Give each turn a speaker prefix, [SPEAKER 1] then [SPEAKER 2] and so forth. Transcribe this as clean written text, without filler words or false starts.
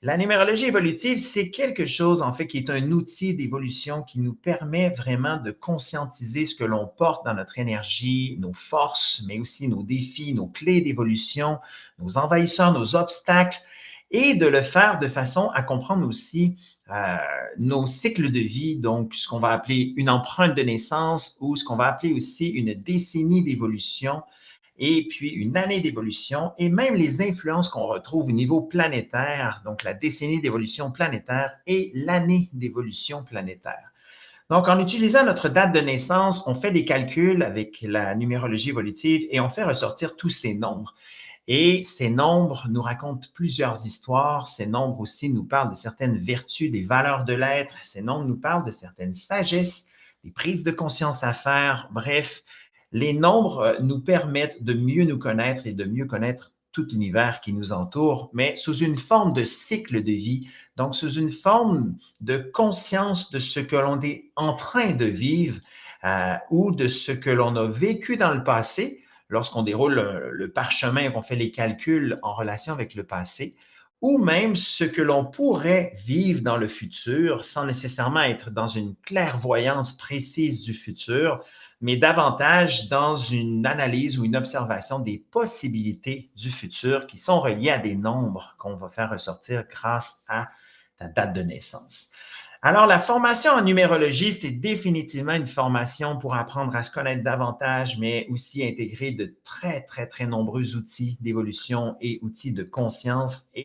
[SPEAKER 1] La numérologie évolutive, c'est quelque chose, en fait, qui est un outil d'évolution qui nous permet vraiment de conscientiser ce que l'on porte dans notre énergie, nos forces, mais aussi nos défis, nos clés d'évolution, nos envahisseurs, nos obstacles, et de le faire de façon à comprendre aussi euh, nos cycles de vie, donc ce qu'on va appeler une empreinte de naissance ou ce qu'on va appeler aussi une décennie d'évolution et puis une année d'évolution et même les influences qu'on retrouve au niveau planétaire, donc la décennie d'évolution planétaire et l'année d'évolution planétaire. Donc, en utilisant notre date de naissance, on fait des calculs avec la numérologie évolutive et on fait ressortir tous ces nombres. Et ces nombres nous racontent plusieurs histoires. Ces nombres aussi nous parlent de certaines vertus, des valeurs de l'être. Ces nombres nous parlent de certaines sagesses, des prises de conscience à faire. Bref, les nombres nous permettent de mieux nous connaître et de mieux connaître tout l'univers qui nous entoure, mais sous une forme de cycle de vie, donc sous une forme de conscience de ce que l'on est en train de vivre ou de ce que l'on a vécu dans le passé lorsqu'on déroule le parchemin et qu'on fait les calculs en relation avec le passé, ou même ce que l'on pourrait vivre dans le futur sans nécessairement être dans une clairvoyance précise du futur, mais davantage dans une analyse ou une observation des possibilités du futur qui sont reliées à des nombres qu'on va faire ressortir grâce à ta date de naissance. Alors, la formation en numérologie, c'est définitivement une formation pour apprendre à se connaître davantage, mais aussi intégrer de très, très, très nombreux outils d'évolution et outils de conscience. Et